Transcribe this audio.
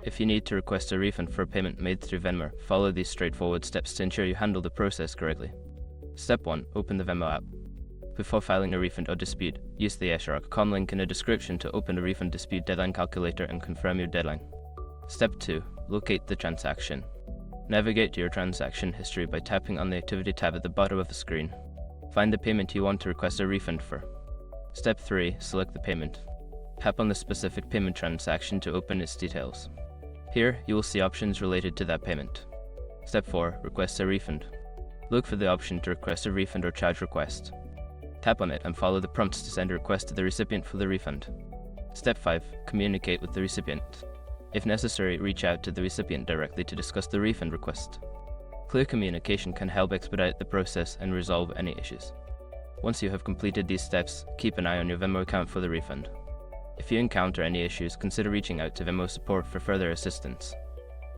If you need to request a refund for a payment made through Venmo, follow these straightforward steps to ensure you handle the process correctly. Step 1. Open the Venmo app. Before filing a refund or dispute, use the *com link in the description to open a refund dispute deadline calculator and confirm your deadline. Step 2. Locate the transaction. Navigate to your transaction history by tapping on the Activity tab at the bottom of the screen. Find the payment you want to request a refund for. Step 3. Select the payment. Tap on the specific payment transaction to open its details. Here, you will see options related to that payment. Step 4. Request a refund. Look for the option to request a refund or charge request. Tap on it and follow the prompts to send a request to the recipient for the refund. Step 5. Communicate with the recipient. If necessary, reach out to the recipient directly to discuss the refund request. Clear communication can help expedite the process and resolve any issues. Once you have completed these steps, keep an eye on your Venmo account for the refund. If you encounter any issues, consider reaching out to Venmo support for further assistance.